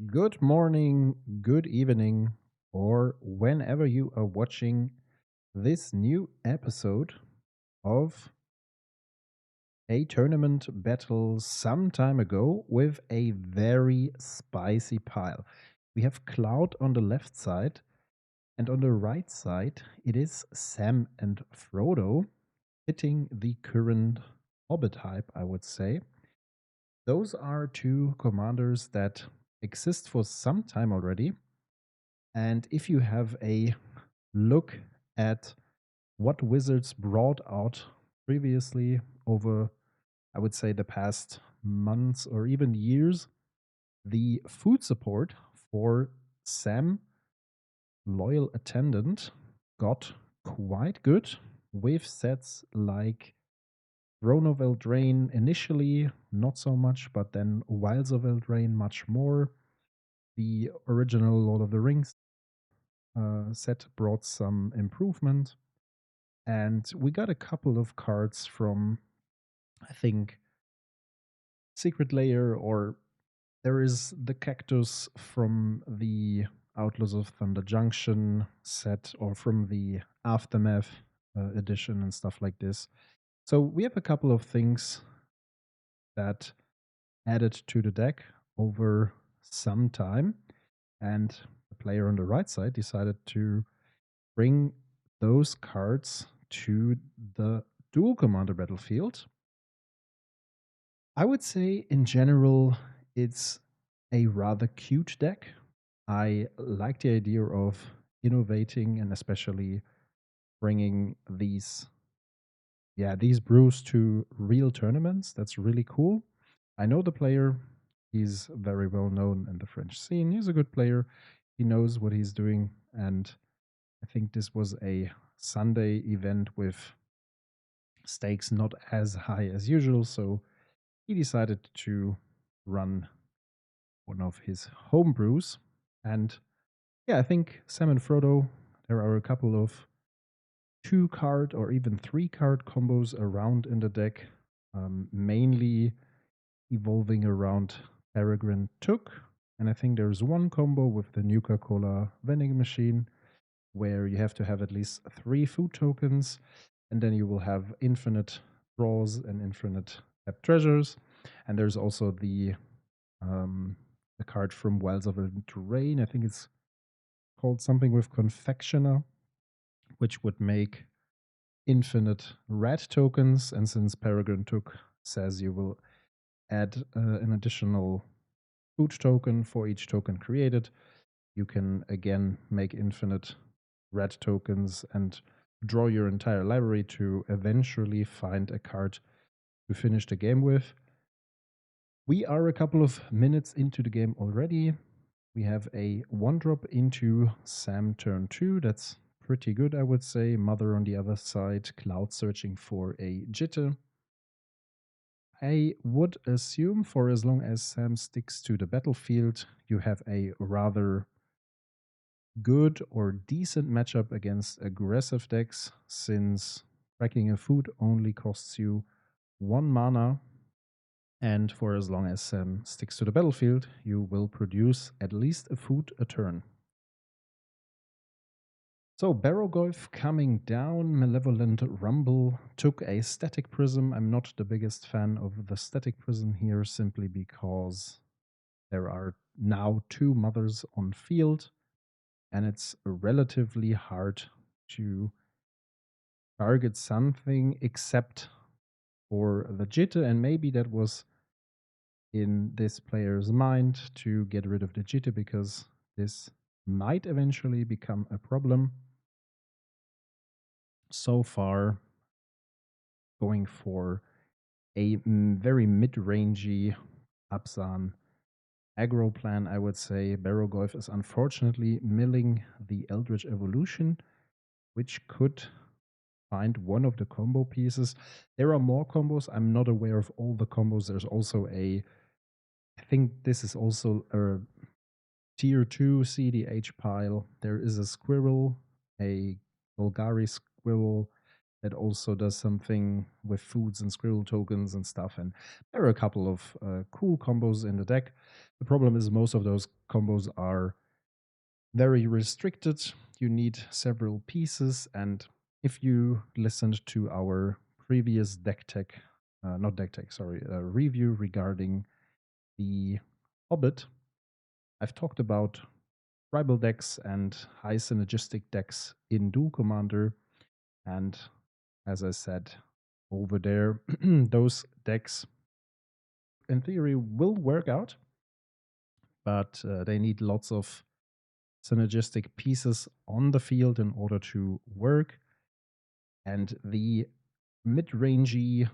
Good morning, good evening, or whenever you are watching this new episode of a tournament battle some time ago with a very spicy pile. We have Cloud on the left side, and on the right side, it is Sam and Frodo fitting the current Hobbit hype, I would say. Those are two commanders that exist for some time already. And if you have a look at what Wizards brought out previously over, I would say, the past months or even years, the food support for Sam, Loyal Attendant, got quite good with sets like Throne of Eldraine initially, not so much, but then Wilds of Eldraine much more. The original Lord of the Rings set brought some improvement. And we got a couple of cards from, I think, Secret Layer, or there is the cactus from the Outlaws of Thunder Junction set, or from the Aftermath edition and stuff like this. So we have a couple of things that added to the deck over some time. And the player on the right side decided to bring those cards to the Duel Commander battlefield. I would say, in general, it's a rather cute deck. I like the idea of innovating and especially bringing these brews to real tournaments. That's really cool. I know the player. He's very well known in the French scene. He's a good player. He knows what he's doing. And I think this was a Sunday event with stakes not as high as usual. So he decided to run one of his home brews. And yeah, I think Sam and Frodo, there are a couple of 2 card or even 3 card combos around in the deck, mainly evolving around Peregrine Took. And I think there's one combo with the Nuka Cola vending machine where you have to have at least 3 food tokens, and then you will have infinite draws and infinite tapped treasures. And there's also the card from Wilds of Eldraine. I think it's called something with Confectioner, which would make infinite red tokens. And since Peregrine Took says you will add an additional food token for each token created, you can again make infinite red tokens and draw your entire library to eventually find a card to finish the game with. We are a couple of minutes into the game already. We have a 1-drop into Sam turn 2. That's pretty good, I would say. Mother on the other side, Cloud searching for a Jitter. I would assume for as long as Sam sticks to the battlefield, you have a rather good or decent matchup against aggressive decks, since cracking a food only costs you 1 mana. And for as long as Sam sticks to the battlefield, you will produce at least a food a turn. So Barrowgolf coming down, Malevolent Rumble took a Static Prism. I'm not the biggest fan of the Static Prism here, simply because there are now 2 mothers on field, and it's relatively hard to target something except for the Jitter, and maybe that was in this player's mind to get rid of the Jitter because this might eventually become a problem. So far, going for a very mid-rangey Abzan aggro plan, I would say. Barrowgolf is unfortunately milling the Eldritch Evolution, which could find one of the combo pieces. There are more combos. I'm not aware of all the combos. There's also I think this is also a tier 2 CDH pile. There is a Squirrel, a Golgari Squirrel, that also does something with foods and squirrel tokens and stuff. And there are a couple of cool combos in the deck. The problem is most of those combos are very restricted. You need several pieces, and if you listened to our previous deck tech, not deck tech, sorry, review regarding the Hobbit, I've talked about tribal decks and high synergistic decks in Duel Commander. And as I said over there, those decks in theory will work out, but they need lots of synergistic pieces on the field in order to work. And the mid-rangey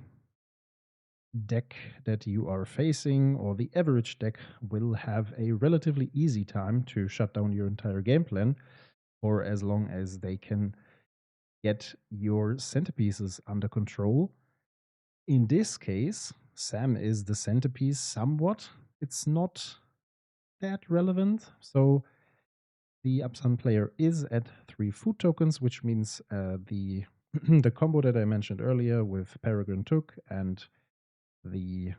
deck that you are facing, or the average deck, will have a relatively easy time to shut down your entire game plan, for as long as they can get your centerpieces under control. In this case, Sam is the centerpiece somewhat. It's not that relevant. So the Absan player is at 3 food tokens, which means the the combo that I mentioned earlier with Peregrine Took and the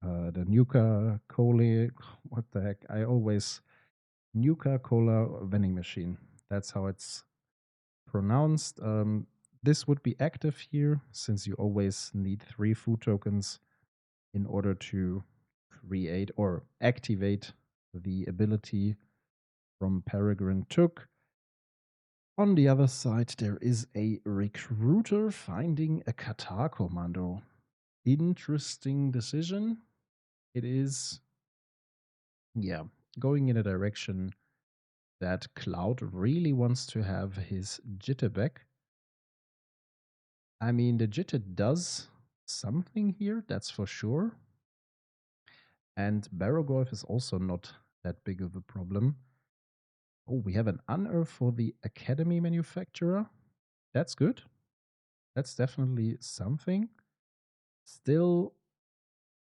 Nuka Cola, what the heck? I always Nuka Cola vending machine. That's how it's pronounced. This would be active here since you always need 3 food tokens in order to create or activate the ability from Peregrine Took. On the other side, there is a recruiter finding a Qatar commando. Interesting decision. It is, yeah, going in a direction that Cloud really wants to have his jitter back. I mean, the jitter does something here, that's for sure. And Barrowgolf is also not that big of a problem. Oh, we have an unearth for the Academy manufacturer. That's good. That's definitely something. Still,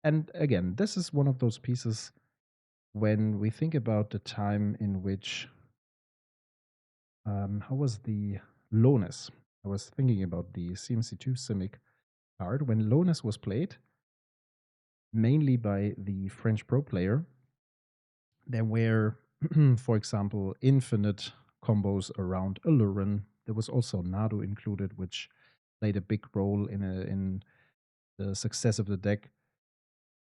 and again, this is one of those pieces when we think about the time in which, how was the Lones? I was thinking about the CMC2 Simic card. When Lones was played, mainly by the French pro player, there were, for example, infinite combos around Aluren. There was also Nadu included, which played a big role in the success of the deck.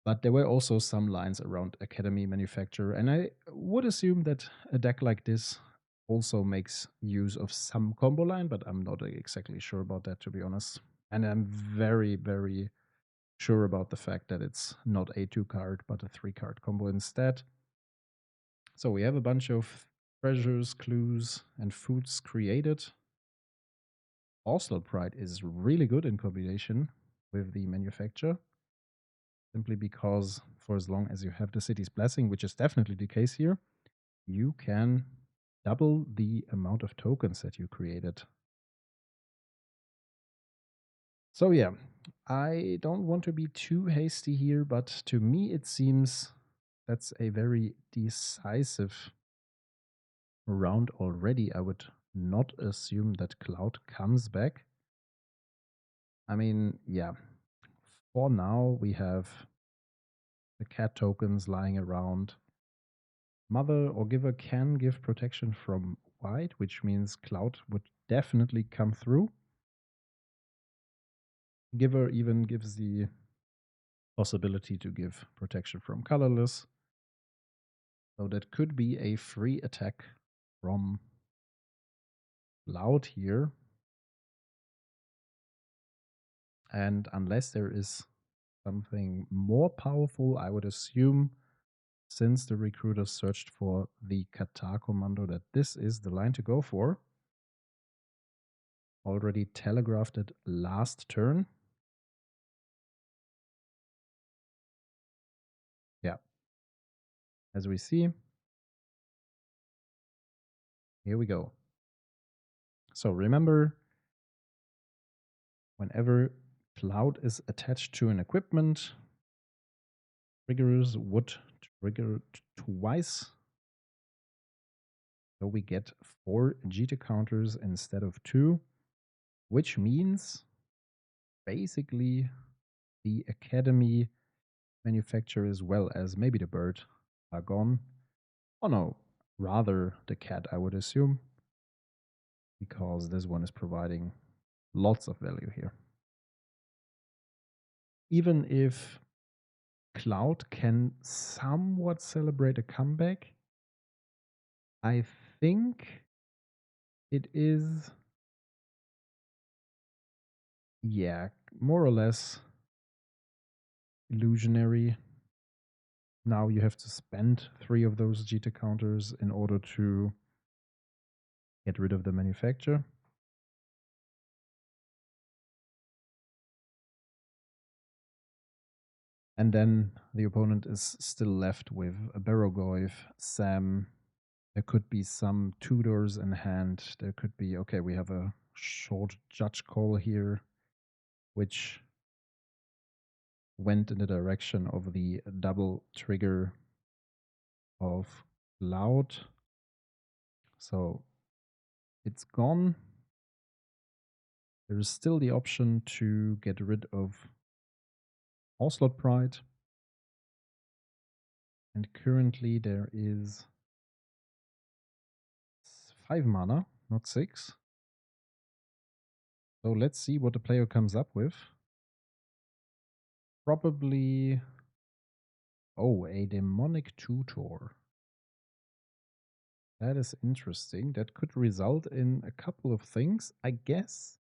But there were also some lines around Academy manufacturer, and I would assume that a deck like this also makes use of some combo line, but I'm not exactly sure about that, to be honest. And I'm very, very sure about the fact that it's not a 2-card, but a 3-card combo instead. So we have a bunch of treasures, clues, and foods created. Oslo Pride is really good in combination with the manufacturer, simply because for as long as you have the city's blessing, which is definitely the case here, you can double the amount of tokens that you created. So yeah, I don't want to be too hasty here, but to me it seems that's a very decisive round already. I would not assume that Cloud comes back. I mean, yeah, for now we have the cat tokens lying around. Mother or Giver can give protection from white, which means Cloud would definitely come through. Giver even gives the possibility to give protection from colorless. So that could be a free attack from Cloud here. And unless there is something more powerful, I would assume, since the recruiter searched for the Qatar commando, that this is the line to go for. Already telegraphed it last turn. Yeah. As we see, here we go. So remember, whenever Cloud is attached to an equipment, triggers would trigger twice. So we get 4 Jita counters instead of 2. which means basically the Academy manufacturer as well as maybe the bird are gone. Oh no, rather the cat, I would assume, because this one is providing lots of value here. Even if Cloud can somewhat celebrate a comeback, I think it is, yeah, more or less illusionary. Now you have to spend 3 of those Jita counters in order to get rid of the manufacturer. And then the opponent is still left with a Barrogoyf, Sam. There could be some tutors in hand. There could be, okay, we have a short judge call here, which went in the direction of the double trigger of Cloud. So it's gone. There is still the option to get rid of Onslaught Pride. And currently there is 5 mana, not 6. So let's see what the player comes up with. Probably, oh, a demonic tutor. That is interesting. That could result in a couple of things, I guess.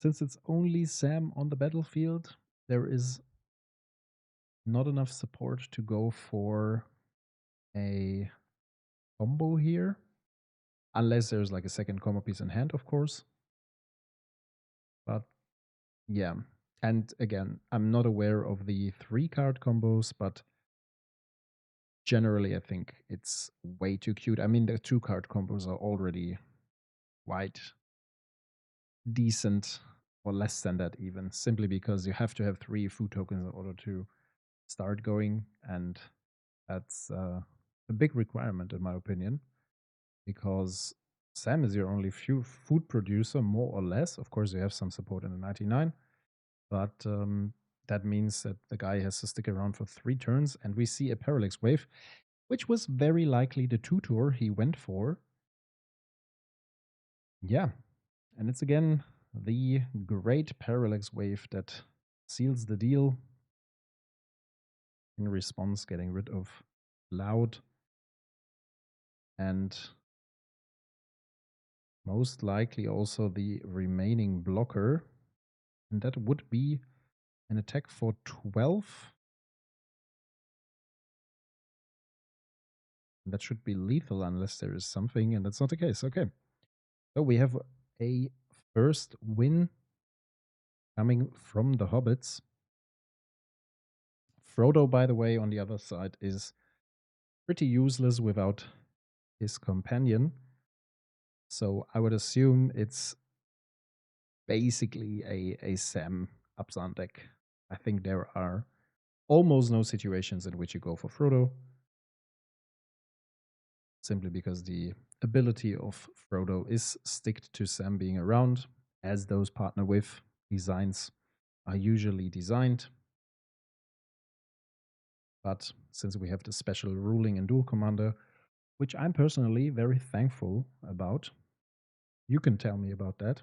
Since it's only Sam on the battlefield, there is not enough support to go for a combo here. Unless there's like a second combo piece in hand, of course. But yeah. And again, I'm not aware of the 3-card combos, but generally I think it's way too cute. I mean, the 2-card combos are already quite decent, or less than that even, simply because you have to have 3 food tokens in order to start going, and that's a big requirement in my opinion, because Sam is your only food producer, more or less. Of course, you have some support in the 99, but that means that the guy has to stick around for 3 turns, and we see a Parallax Wave, which was very likely the tutor he went for. Yeah, and it's again the great Parallax Wave that seals the deal. In response, getting rid of Loud, and most likely also the remaining blocker, and that would be an attack for 12. And that should be lethal unless there is something, and that's not the case. Okay. So we have a first win coming from the Hobbits. Frodo, by the way, on the other side, is pretty useless without his companion. So I would assume it's basically a Sam Abzan deck. I think there are almost no situations in which you go for Frodo, simply because the ability of Frodo is sticked to Sam being around, as those partner with designs are usually designed. But since we have the special ruling in Duel Commander, which I'm personally very thankful about, you can tell me about that,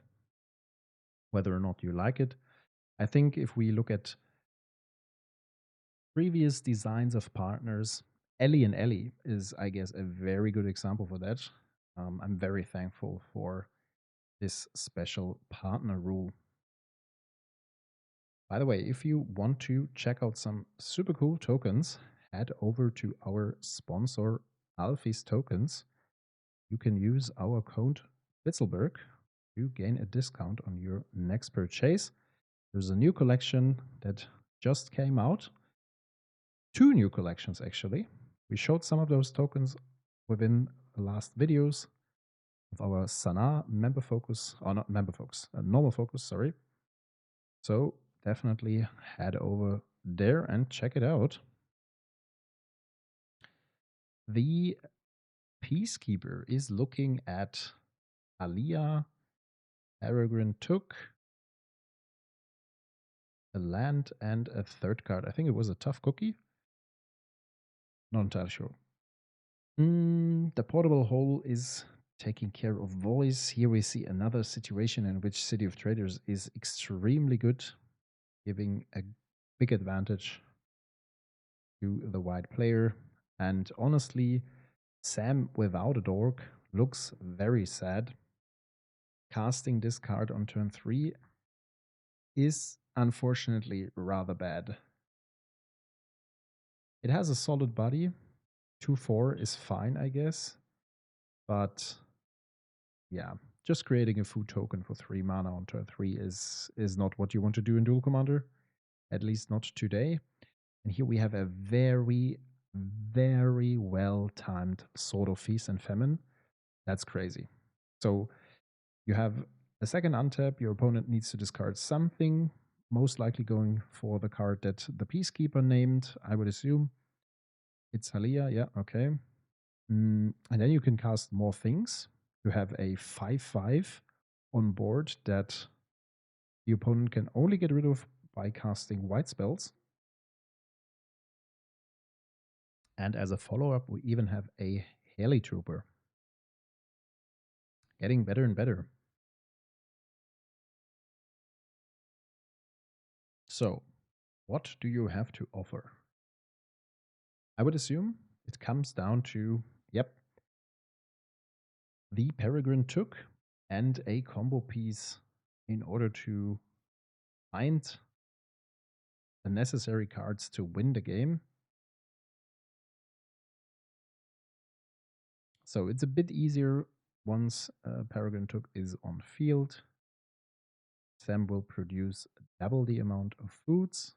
whether or not you like it. I think if we look at previous designs of partners, Ellie and Ellie is, I guess, a very good example for that. I'm very thankful for this special partner rule. By the way, if you want to check out some super cool tokens, head over to our sponsor, Alphys Tokens. You can use our code bitzelberg to gain a discount on your next purchase. There's a new collection that just came out. 2 new collections, actually. We showed some of those tokens within the last videos of our Sana member focus, or not member focus, normal focus, sorry. So definitely head over there and check it out. The Peacekeeper is looking at Alia Peregrine took a land and a third card. I think it was a tough cookie. Not entirely sure. The portable hole is taking care of voice. Here we see another situation in which City of Traders is extremely good, giving a big advantage to the white player. And honestly, Sam without a dork looks very sad. Casting this card on turn 3 is unfortunately rather bad. It has a solid body. 2/4 is fine, I guess. But yeah, just creating a food token for 3 mana on turn 3 is not what you want to do in Duel Commander. At least not today. And here we have a very, very well-timed Sword of Feast and Famine. That's crazy. So you have a second untap. Your opponent needs to discard something, most likely going for the card that the Peacekeeper named, I would assume. It's Halia, yeah, okay. And then you can cast more things. You have a 5/5 on board that the opponent can only get rid of by casting white spells. And as a follow-up, we even have a Heli Trooper. Getting better and better. So, what do you have to offer? I would assume it comes down to, yep, the Peregrine took and a combo piece in order to find the necessary cards to win the game. So it's a bit easier once Peregrine took is on field. Sam will produce double the amount of foods,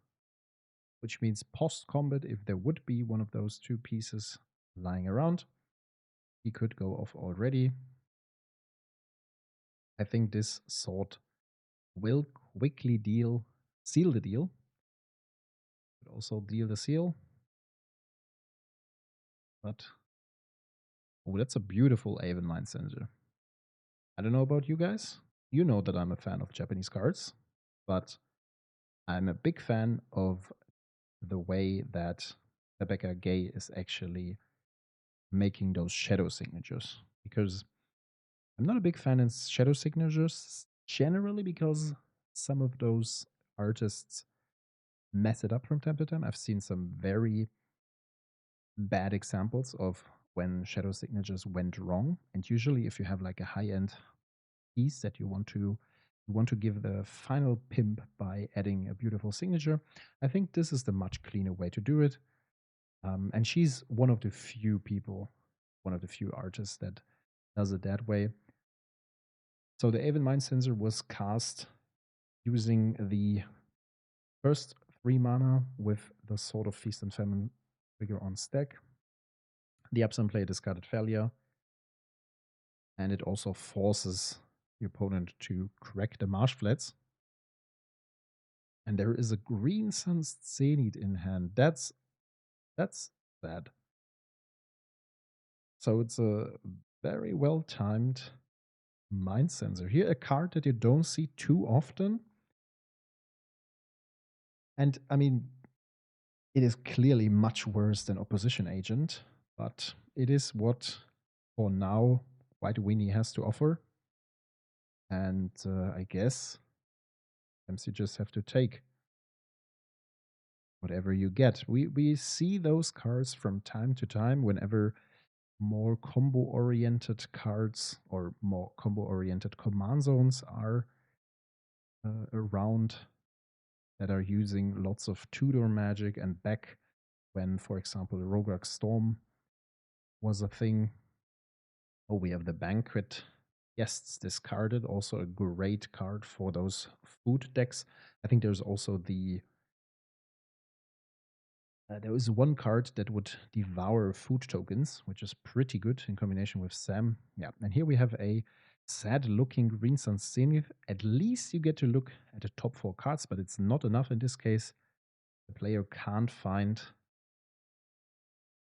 which means post-combat, if there would be one of those two pieces lying around, he could go off already. I think this sword will quickly seal the deal, but also deal the seal. But, oh, that's a beautiful Aven Mind Sensor. I don't know about you guys. You know that I'm a fan of Japanese cards, but I'm a big fan of the way that Rebecca Gay is actually making those shadow signatures. Because I'm not a big fan of shadow signatures generally because some of those artists mess it up from time to time. I've seen some very bad examples of when shadow signatures went wrong. And usually if you have like a high-end piece that you want to give the final pimp by adding a beautiful signature, I think this is the much cleaner way to do it. And she's one of the few people, one of the few artists that does it that way. So the Aven Mind Sensor was cast using the first 3 mana with the Sword of Feast and Famine trigger on stack. The absent player discarded failure. And it also forces the opponent to crack the Marsh Flats. And there is a Green Sun's Zenith in hand. That's bad. So it's a very well timed Mind Sensor. Here, a card that you don't see too often. And I mean, it is clearly much worse than Opposition Agent, but it is what, for now, White Winnie has to offer. And I guess sometimes you just have to take whatever you get. We see those cards from time to time whenever more combo-oriented cards or more combo-oriented command zones are around that are using lots of Tudor magic, and back when, for example, the Rograk Storm was a thing. Oh, we have the Banquet Guests discarded, also a great card for those food decks. I think there's also there was one card that would devour food tokens, which is pretty good in combination with Sam. Yeah, and here we have a sad-looking Green Sun Zenith. At least you get to look at the top 4 cards, but it's not enough in this case. The player can't find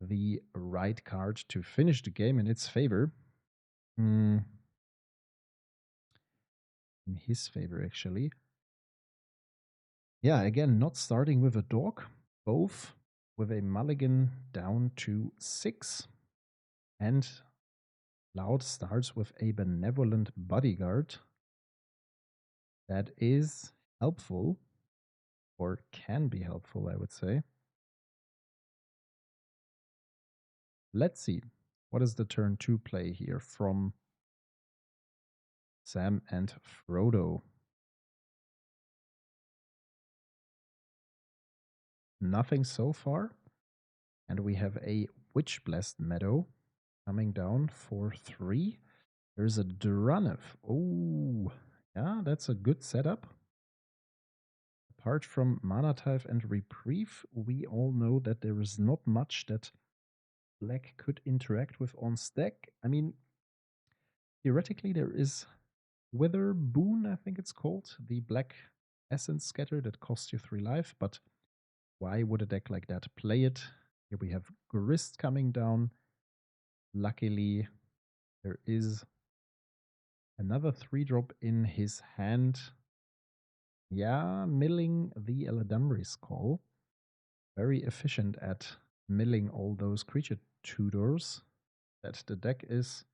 the right card to finish the game in its favor. in his favor, actually. Yeah, again, not starting with a dog, both with a mulligan down to 6. And Cloud starts with a benevolent bodyguard. That is helpful, or can be helpful, I would say. Let's see. What is the turn 2 play here from Sam and Frodo? Nothing so far. And we have a Witch Blessed Meadow coming down for 3. There's a Duranif. Oh, yeah, that's a good setup. Apart from Mana Type and Reprieve, we all know that there is not much that Black could interact with on stack. I mean, theoretically, there is Wither Boon, I think it's called, the Black Essence Scatter that costs you 3 life, but why would a deck like that play it? Here we have Grist coming down. Luckily, there is another 3-drop in his hand. Yeah, milling the Eladamri's Call. Very efficient at milling all those creature tutors that the deck is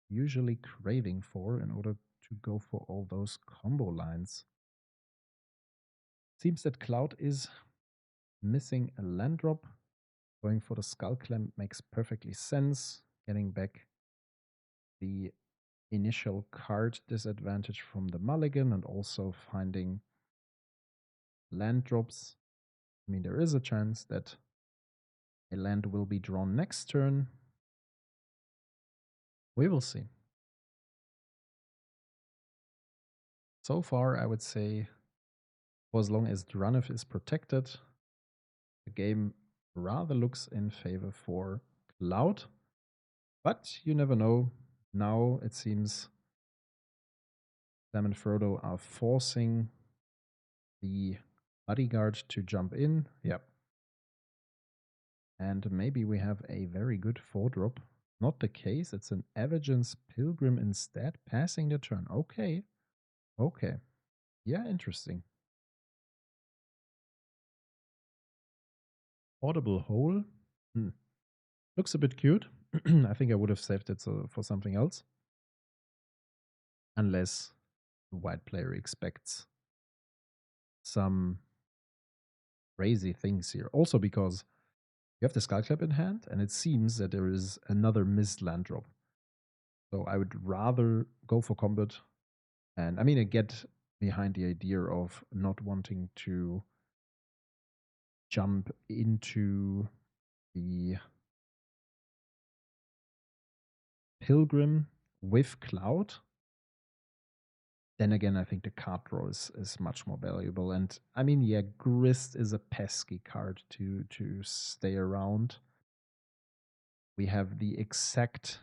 usually craving for in order to go for all those combo lines. Seems that Cloud is missing a land drop. Going for the Skull Clamp makes perfectly sense. Getting back the initial card disadvantage from the mulligan and also finding land drops. I mean, there is a chance that a land will be drawn next turn. We will see. So far, I would say, for as long as Duranif is protected, the game rather looks in favor for Cloud. But you never know. Now it seems Sam and Frodo are forcing the bodyguard to jump in. Yep. And maybe we have a very good 4-drop. Not the case. It's an Avagent's Pilgrim instead, passing the turn. Okay. Okay. Yeah, interesting. Audible Hole. Looks a bit cute. I think I would have saved it for something else. Unless the white player expects some crazy things here. Also because you have the Skullclap in hand, and it seems that there is another missed land drop. So I would rather go for combat. And I mean, I get behind the idea of not wanting to jump into the Pilgrim with Cloud. Then again, I think the card draw is much more valuable. And I mean, yeah, Grist is a pesky card to stay around. We have the exact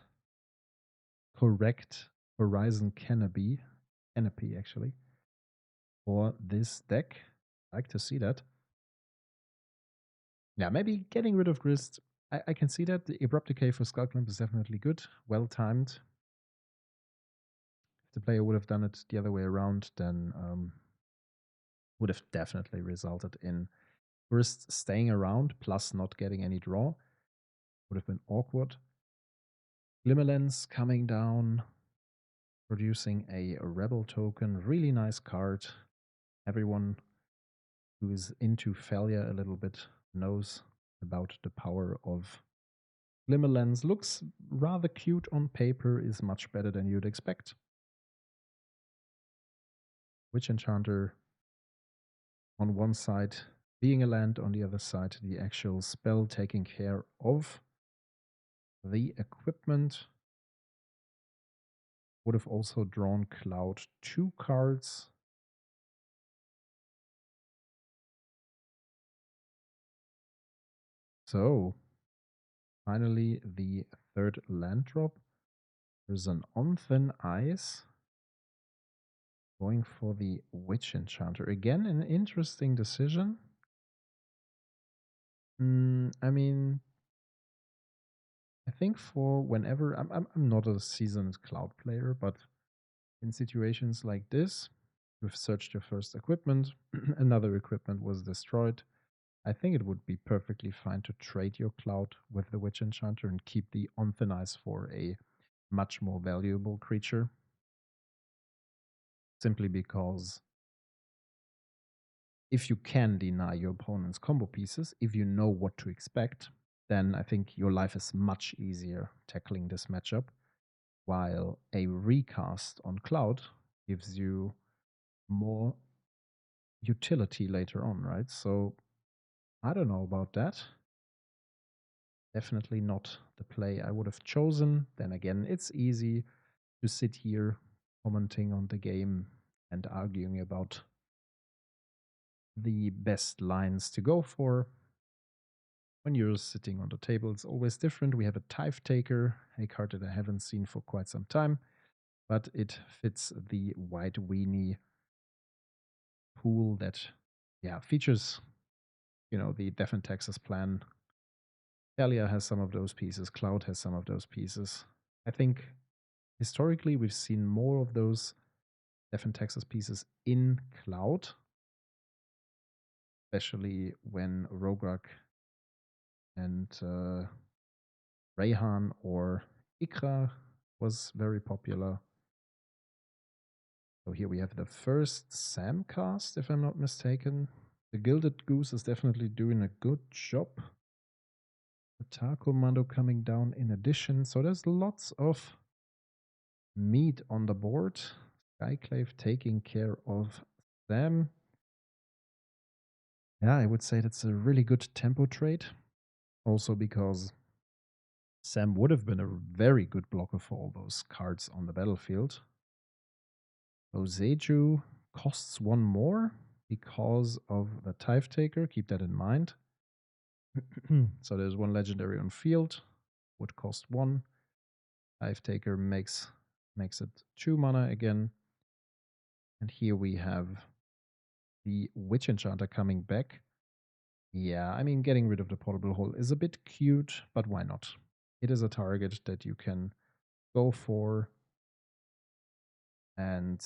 correct Horizon Canopy actually, for this deck. I like to see that. Yeah, maybe getting rid of Grist. I can see that. The Abrupt Decay for Skullclamp is definitely good. Well timed. If the player would have done it the other way around, then would have definitely resulted in Grist staying around plus not getting any draw. Would have been awkward. Glimmerlens coming down, producing a Rebel token. Really nice card. Everyone who is into failure a little bit knows about the power of Glimmerlens. Looks rather cute on paper, is much better than you'd expect. Witch Enchanter on one side being a land, on the other side the actual spell taking care of the equipment. Would have also drawn Cloud 2 cards. So, finally, the third land drop. There's an On Thin Ice. Going for the Witch Enchanter. Again, an interesting decision. I mean, I think for whenever I'm not a seasoned Cloud player, but in situations like this. You've searched your first equipment, another equipment was destroyed. I think it would be perfectly fine to trade your cloud with the Witch Enchanter and keep the On Thin Ice for a much more valuable creature. Simply because if you can deny your opponent's combo pieces, if you know what to expect, then I think your life is much easier tackling this matchup. While a recast on Cloud gives you more utility later on, right? So I don't know about that. Definitely not the play I would have chosen. Then again, it's easy to sit here commenting on the game and arguing about the best lines to go for. When you're sitting on the table, it's always different. We have a Tithe Taker, a card that I haven't seen for quite some time, but it fits the white weenie pool that, yeah, features, the Death and Taxes plan. Talia has some of those pieces. Cloud has some of those pieces. I think historically we've seen more of those Death and Taxes pieces in Cloud, especially when Rograk and Rayhan or Ikra was very popular. So here we have the first Sam cast, if I'm not mistaken. The Gilded Goose is definitely doing a good job. The Tar Commando coming down in addition. So there's lots of meat on the board. Skyclave taking care of Sam. Yeah, I would say that's a really good tempo trade. Also because Sam would have been a very good blocker for all those cards on the battlefield. Oseju costs one more because of the Tithe Taker. Keep that in mind. So there's one legendary on field, would cost one. Tithe Taker makes it 2 mana again. And here we have the Witch Enchanter coming back. Yeah, I mean, getting rid of the portable hole is a bit cute, but why not? It is a target that you can go for. And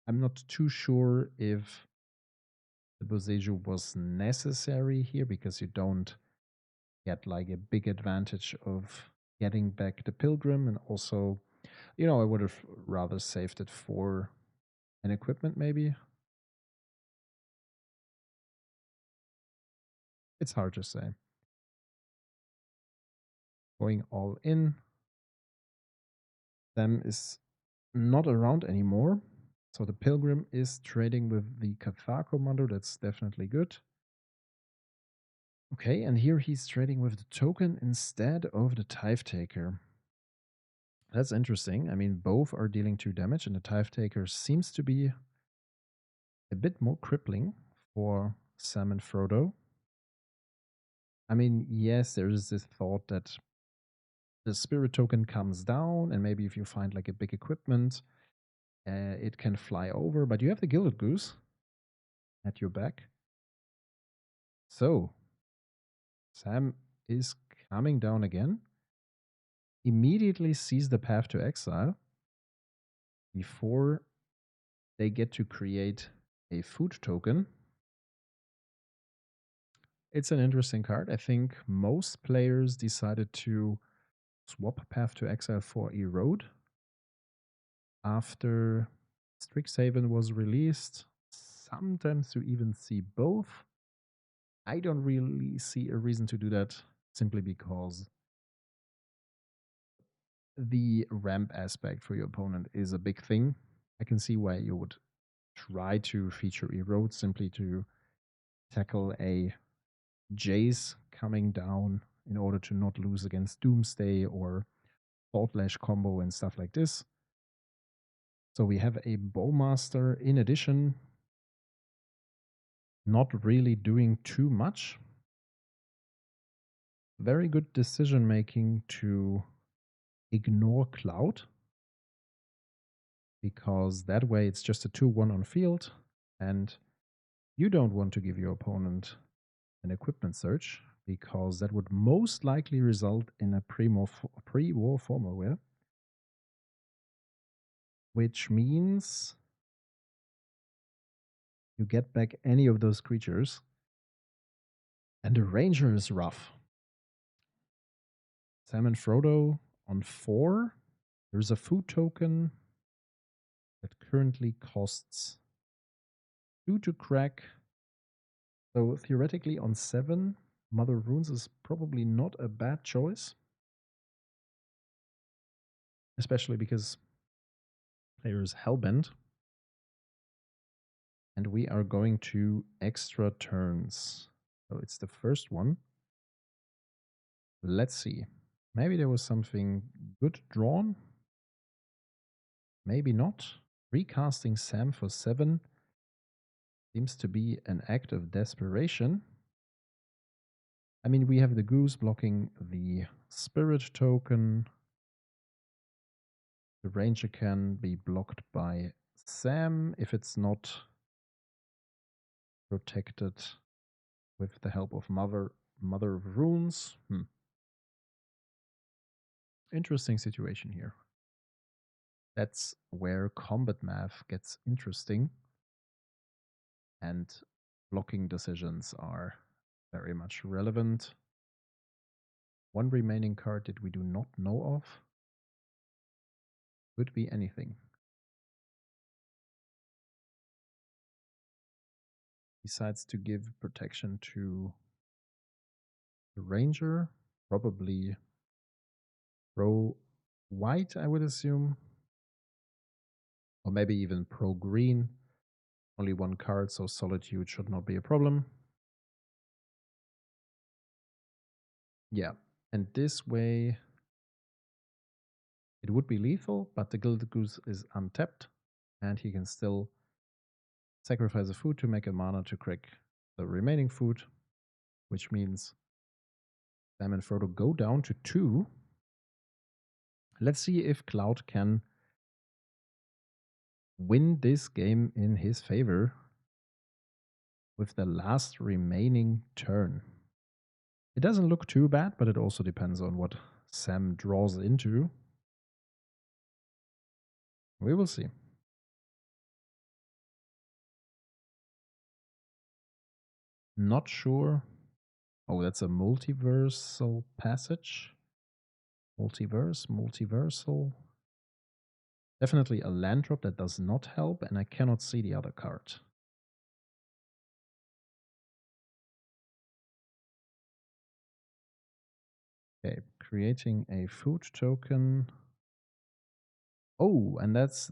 I'm not too sure if the Boseiju was necessary here because you don't get like a big advantage of getting back the Pilgrim. And also, I would have rather saved it for an equipment maybe. It's hard to say. Going all in. Them is not around anymore. So the Pilgrim is trading with the Cathar Commander. That's definitely good. Okay, and here he's trading with the token instead of the Tithe Taker. That's interesting. I mean, both are dealing 2 damage, and the Tithe Taker seems to be a bit more crippling for Sam and Frodo. I mean, yes, there is this thought that the Spirit Token comes down, and maybe if you find like a big equipment, it can fly over, but you have the Gilded Goose at your back. So, Sam is coming down again. Immediately sees the path to exile before they get to create a food token. It's an interesting card. I think most players decided to swap Path to Exile for Erode after Strixhaven was released. Sometimes you even see both. I don't really see a reason to do that simply because the ramp aspect for your opponent is a big thing. I can see why you would try to feature Erode simply to tackle a Jace coming down in order to not lose against Doomsday or Faultlash combo and stuff like this. So we have a Bowmaster in addition, not really doing too much. Very good decision making to ignore Cloud, because that way it's just a 2-1 on field, and you don't want to give your opponent an equipment search, because that would most likely result in a pre-war formal wear. which means you get back any of those creatures. And the Ranger is rough. Sam and Frodo on 4. There's a food token that currently costs 2 to crack. So theoretically on 7, Mother of Runes is probably not a bad choice. Especially because player is Hellbent. And we are going to extra turns. So it's the first one. Let's see. Maybe there was something good drawn. Maybe not. Recasting Sam for 7 seems to be an act of desperation. I mean, we have the Goose blocking the Spirit token. The Ranger can be blocked by Sam if it's not protected with the help of Mother of Runes. Interesting situation here. That's where combat math gets interesting. And blocking decisions are very much relevant. One remaining card that we do not know of. Could be anything. Decides to give protection to the Ranger. Probably pro white, I would assume. Or maybe even pro green. Only one card, so Solitude should not be a problem. Yeah, and this way it would be lethal, but the Gilded Goose is untapped, and he can still sacrifice a food to make a mana to crack the remaining food, which means Sam and Frodo go down to 2. Let's see if Cloud can win this game in his favor with the last remaining turn. It doesn't look too bad, but it also depends on what Sam draws into. We will see. Not sure. Oh, that's a multiversal passage. Multiversal. Definitely a land drop that does not help, and I cannot see the other card. Okay, creating a food token. Oh, and that's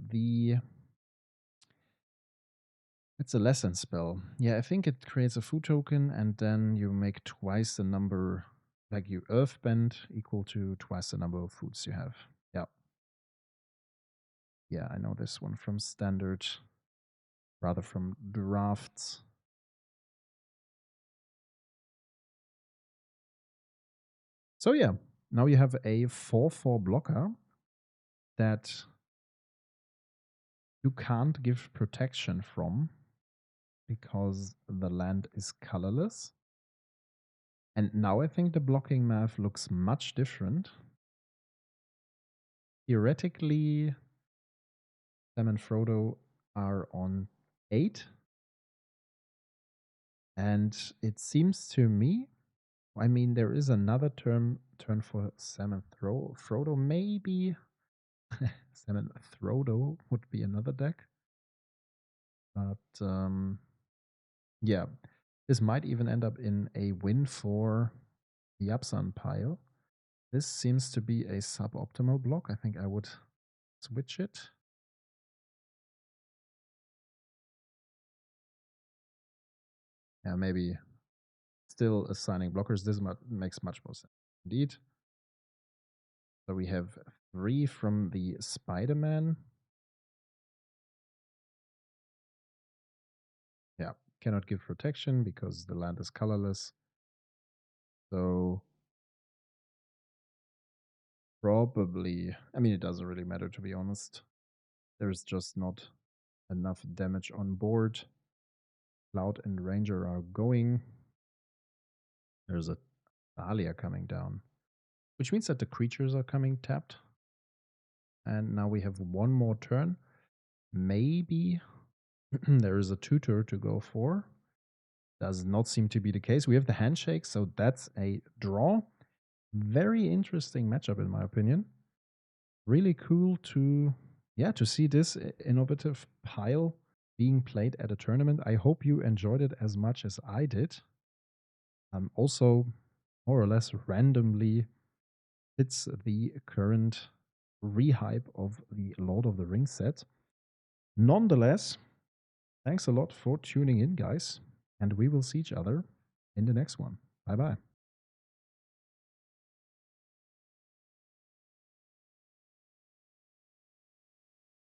it's a lesson spell. Yeah, I think it creates a food token, and then you make twice the number, like you earthbend equal to twice the number of foods you have. Yeah. Yeah, I know this one from standard, rather from drafts. So yeah, now you have a 4/4 blocker that you can't give protection from because the land is colorless. And now I think the blocking math looks much different. Theoretically, Sam and Frodo are on 8. And it seems to me, I mean, there is another turn for Sam and Frodo. Maybe Sam and Frodo would be another deck. But yeah, this might even end up in a win for the Yapsan pile. This seems to be a suboptimal block. I think I would switch it. Yeah, maybe still assigning blockers. This makes much more sense indeed. So we have 3 from the Spider-Man. Yeah, cannot give protection because the land is colorless. So probably, I mean, it doesn't really matter, to be honest. There's just not enough damage on board. Cloud and Ranger are going. There's a Dahlia coming down, which means that the creatures are coming tapped. And now we have one more turn. maybe there is a tutor to go for. Does not seem to be the case. We have the handshake, so that's a draw. Very interesting matchup, in my opinion. Really cool to see this innovative pile being played at a tournament. I hope you enjoyed it as much as I did. Also, more or less randomly fits the current rehype of the Lord of the Rings set. Nonetheless, thanks a lot for tuning in, guys, and we will see each other in the next one. Bye bye.